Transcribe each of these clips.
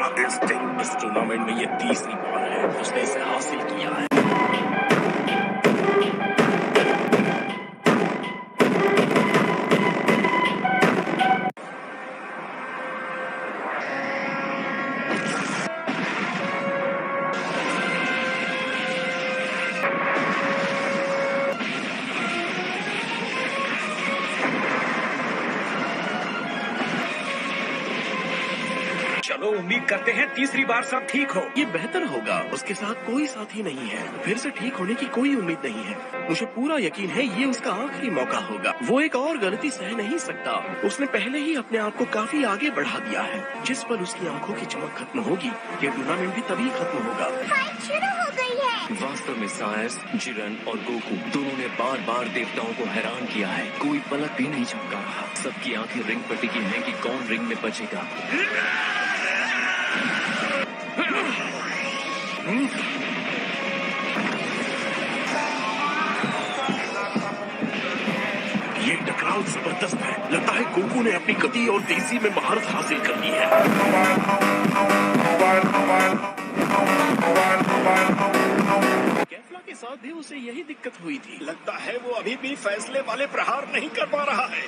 Ultra instinct. इस tournament में ये तीसरी बार है उसने इसे हासिल किया है। चलो उम्मीद करते हैं तीसरी बार सब ठीक हो। ये बेहतर होगा। उसके साथ कोई साथी नहीं है, फिर से ठीक होने की कोई उम्मीद नहीं है। मुझे पूरा यकीन है ये उसका आखिरी मौका होगा। वो एक और गलती सह नहीं सकता। उसने पहले ही अपने आप को काफी आगे बढ़ा दिया है। जिस पल उसकी आंखों की चमक खत्म होगी ये टूर्नामेंट भी तभी खत्म होगा। फाइट शुरू हो गई है। वास्तव में सायस, जिरन और गोकू दोनों ने बार बार देवताओं को हैरान किया है। कोई पलक भी नहीं झपका रहा। सबकी आंखें रिंग पर टिकी हैं कि कौन रिंग में बचेगा। ये टकराव जबरदस्त है। लगता है गोकू ने अपनी गति और तेजी में महारत हासिल कर ली है। कैफला के साथ भी उसे यही दिक्कत हुई थी। लगता है वो अभी भी फैसले वाले प्रहार नहीं कर पा रहा है।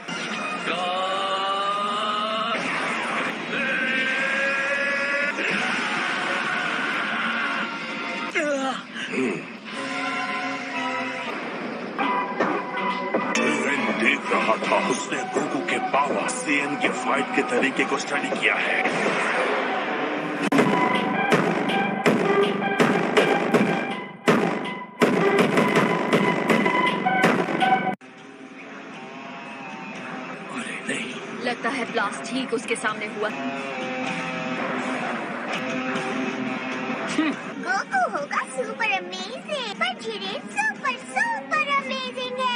देख रहा था। उसने गोकू के पावर सेन के फाइट के तरीके को स्टडी किया है। अरे नहीं, लगता है ब्लास्ट ठीक उसके सामने हुआ। गोकू होगा सुपर अमेजिंग, पर जिरेन सुपर सुपर अमेजिंग है।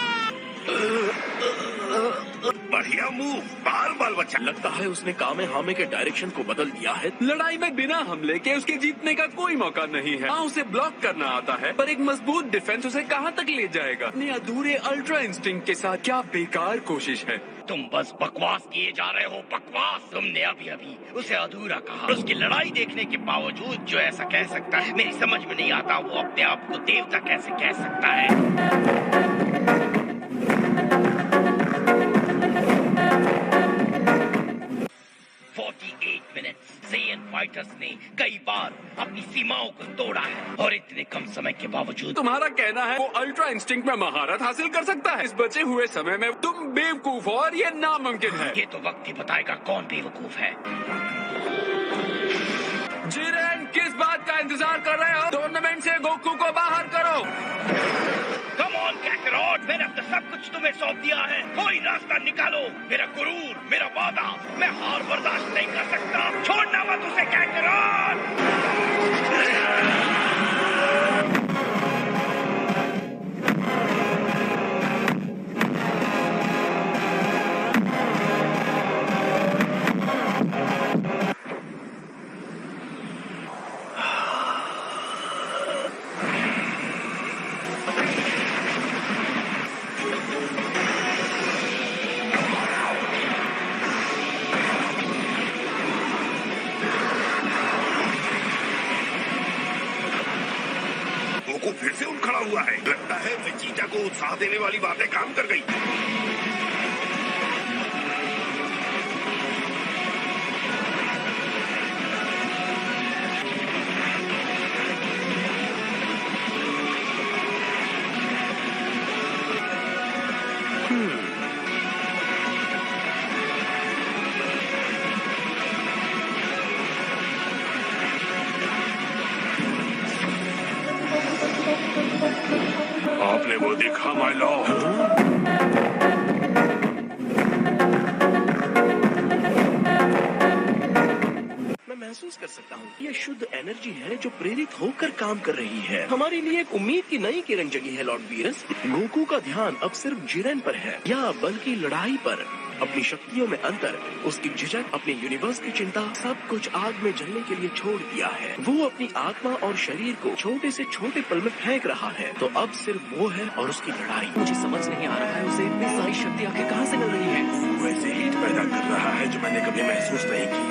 बढ़िया मूव, बाल बाल बच्चा। लगता है उसने कामे हामे के डायरेक्शन को बदल दिया है। लड़ाई में बिना हमले के उसके जीतने का कोई मौका नहीं है। हाँ, उसे ब्लॉक करना आता है, पर एक मजबूत डिफेंस उसे कहाँ तक ले जाएगा। अपने अधूरे अल्ट्रा इंस्टिंक्ट के साथ क्या बेकार कोशिश है। तुम बस बकवास किए जा रहे हो, बकवास। तुमने अभी अभी उसे अधूरा कहा। उसकी लड़ाई देखने के बावजूद जो ऐसा कह सकता है, मेरी समझ में नहीं आता वो अपने आप को देवता कैसे कह सकता है। 48 मिनट्स सेयन फाइटर्स ने कई बार अपनी सीमाओं को तोड़ा है और इतने कम समय के बावजूद। तुम्हारा कहना है वो अल्ट्रा इंस्टिंक्ट में महारत हासिल कर सकता है। इस बचे हुए समय में तुम बेवकूफ हो और ये नामुमकिन है। ये तो वक्त ही बताएगा कौन बेवकूफ है। जिरेन, किस बात का इंतजार कर रहे हो? टूर्नामेंट से गोकू को बाहर करो। कम ऑन कैकरॉट, मैंने अब तक सब कुछ तुम्हें सौंप दिया है। कोई रास्ता निकालो। मेरा गुरूर, मेरा वादा, मैं हार बर्दाश्त नहीं कर सकता। छोड़ना मत उसे कैकरॉट। गोकू फिर से उठ खड़ा हुआ है। लगता है वेजिटा को उत्साह देने वाली बातें काम कर गई। आपने वो देखा माय लॉर्ड? मैं महसूस कर सकता हूँ ये शुद्ध एनर्जी है जो प्रेरित होकर काम कर रही है। हमारे लिए एक उम्मीद की नई किरण जगी है लॉर्ड वीरस। गोकू का ध्यान अब सिर्फ जिरेन पर है या बल्कि लड़ाई पर। अपनी शक्तियों में अंतर, उसकी झिझक, अपने यूनिवर्स की चिंता, सब कुछ आग में जलने के लिए छोड़ दिया है। वो अपनी आत्मा और शरीर को छोटे से छोटे पल में फेंक रहा है। तो अब सिर्फ वो है और उसकी लड़ाई। मुझे समझ नहीं आ रहा है उसे इतनी सारी शक्ति आखिर कहाँ से मिल रही है। वैसे हीट पैदा कर रहा है जो मैंने कभी महसूस नहीं की।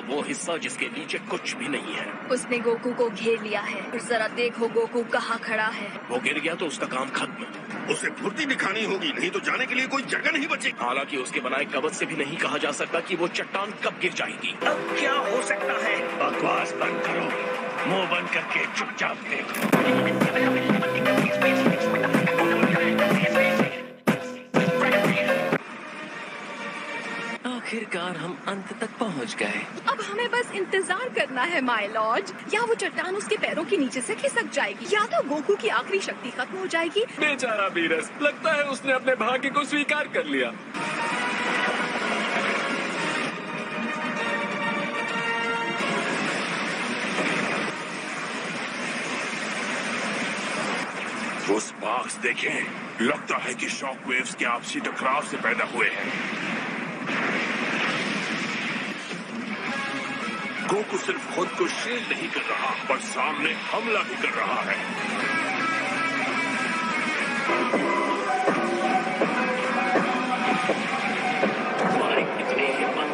वो हिस्सा जिसके नीचे कुछ भी नहीं है। उसने गोकू को घेर लिया है और जरा देखो गोकू कहाँ खड़ा है। वो गिर गया तो उसका काम खत्म। उसे फुर्ती दिखानी होगी, नहीं तो जाने के लिए कोई जगह नहीं बचेगी। हालांकि उसके बनाए कवच से भी नहीं कहा जा सकता कि वो चट्टान कब गिर जाएगी। अब क्या हो सकता है? बकवास बंद करो, मुंह बंद करके चुपचाप देखो। आखिरकार हम अंत तक पहुंच गए। अब हमें बस इंतजार करना है माय लॉर्ड। या वो चट्टान उसके पैरों के नीचे से खिसक जाएगी या तो गोकू की आखिरी शक्ति खत्म हो जाएगी। बेचारा वीरस, लगता है उसने अपने भाग्य को स्वीकार कर लिया। वो स्पार्क्स देखें, लगता है कि शॉक वेव्स के आपसी टकराव से पैदा हुए हैं। गोकू सिर्फ खुद को शील्ड नहीं कर रहा, पर सामने हमला भी कर रहा है। तुम्हारी कितनी हिम्मत!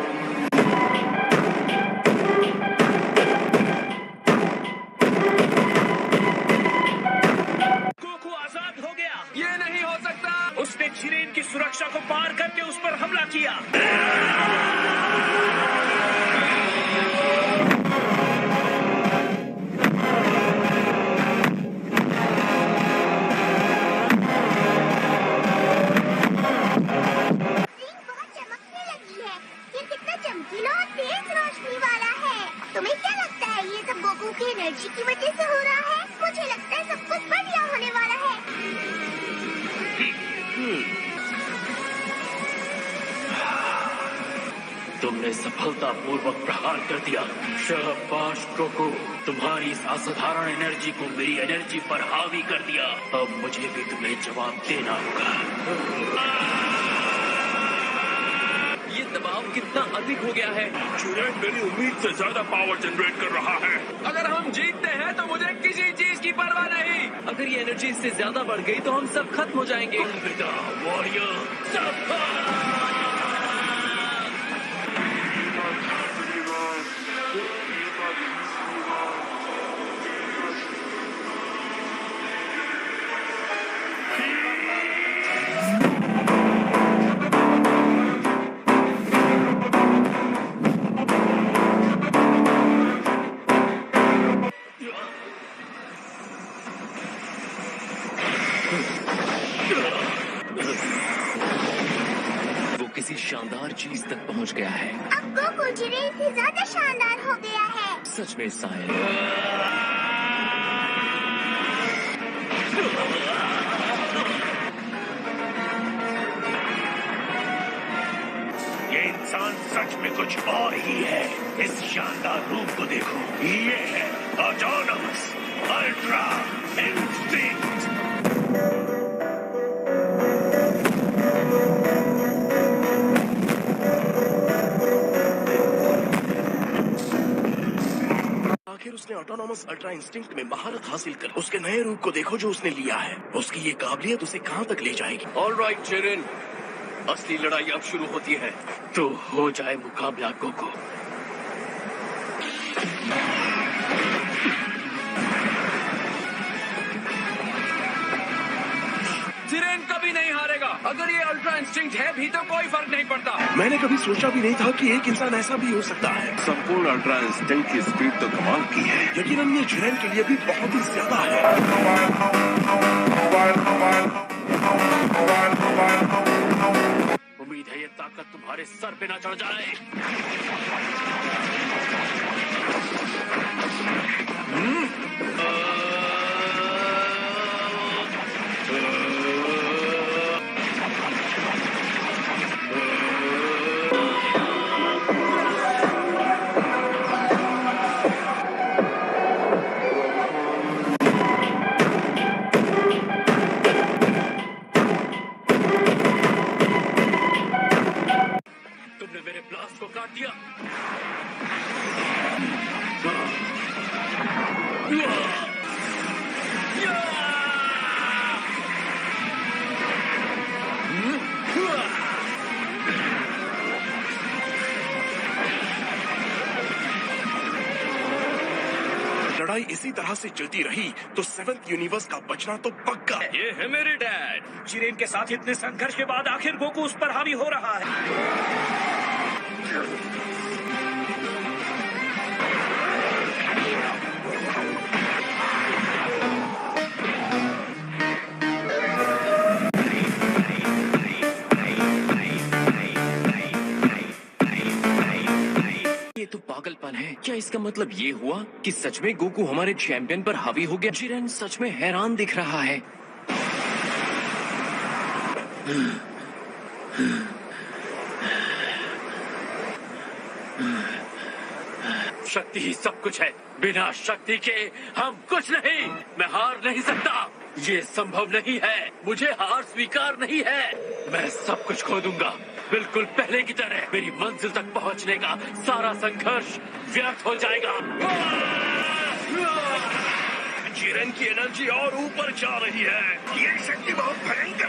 गोकू आजाद हो गया। ये नहीं हो सकता। उसने जिरेन की सुरक्षा को पार करके उस पर हमला किया। रिंग बहुत चमकने लगी है। ये कितना चमकीला और तेज रोशनी वाला है। तुम्हें क्या लगता है ये सब गोकू की एनर्जी की वजह से हो रहा है? मुझे लगता है सब कुछ बढ़िया होने वाला है। तुमने सफलतापूर्वक प्रहार कर दिया। शाबाश गोकू, तुम्हारी इस असाधारण एनर्जी को मेरी एनर्जी पर हावी कर दिया। अब मुझे भी तुम्हें जवाब देना होगा। ये दबाव कितना अधिक हो गया है। जिरेन मेरी उम्मीद से ज्यादा पावर जनरेट कर रहा है। अगर हम जीतते हैं तो मुझे किसी चीज की परवाह नहीं। अगर ये एनर्जी इससे ज्यादा बढ़ गई तो हम सब खत्म हो जाएंगे। अलविदा वॉरियर। वो किसी शानदार चीज तक पहुंच गया है। अब गोकू जिरेन से ज्यादा शानदार हो गया है। सच में साहिल। ये इंसान सच में कुछ और ही है। इस शानदार रूप को देखो, ये है ऑटोनमस अल्ट्रा इंस्टिंक्ट। आखिर उसने ऑटोनॉमस अल्ट्रा इंस्टिंक्ट में महारत हासिल कर उसके नए रूप को देखो जो उसने लिया है। उसकी ये काबिलियत उसे कहां तक ले जाएगी। ऑलराइट जिरेन, असली लड़ाई अब शुरू होती है। तो हो जाए मुकाबला गोकू। जिरेन कभी नहीं हारेगा। अगर ये अल्ट्रा इंस्टिंक्ट है भी तो कोई फर्क नहीं पड़ता। मैंने कभी सोचा भी नहीं था कि एक इंसान ऐसा भी हो सकता है। संपूर्ण अल्ट्रा इंस्टिंक्ट की स्पीड तो कमाल की है। यकीनन ये जिरेन के लिए भी बहुत ही ज्यादा है। उम्मीद है ये ताकत तुम्हारे सर पे ना चढ़ जाए। तुमने मेरे ब्लास्ट को काट दिया। लड़ाई इसी तरह से चलती रही तो 7th यूनिवर्स का बचना तो पक्का है। ये है मेरे डैड। जिरेन के साथ इतने संघर्ष के बाद आखिर गोकू उस पर हावी हो रहा है। ये तो पागलपन है। क्या इसका मतलब ये हुआ कि सच में गोकू हमारे चैंपियन पर हावी हो गया? जिरेन सच में हैरान दिख रहा है। शक्ति ही सब कुछ है। बिना शक्ति के हम कुछ नहीं। मैं हार नहीं सकता। ये संभव नहीं है। मुझे हार स्वीकार नहीं है। मैं सब कुछ खो दूंगा, बिल्कुल पहले की तरह। मेरी मंजिल तक पहुंचने का सारा संघर्ष व्यर्थ हो जाएगा। जिरेन की एनर्जी और ऊपर जा रही है। ये शक्ति बहुत भयंकर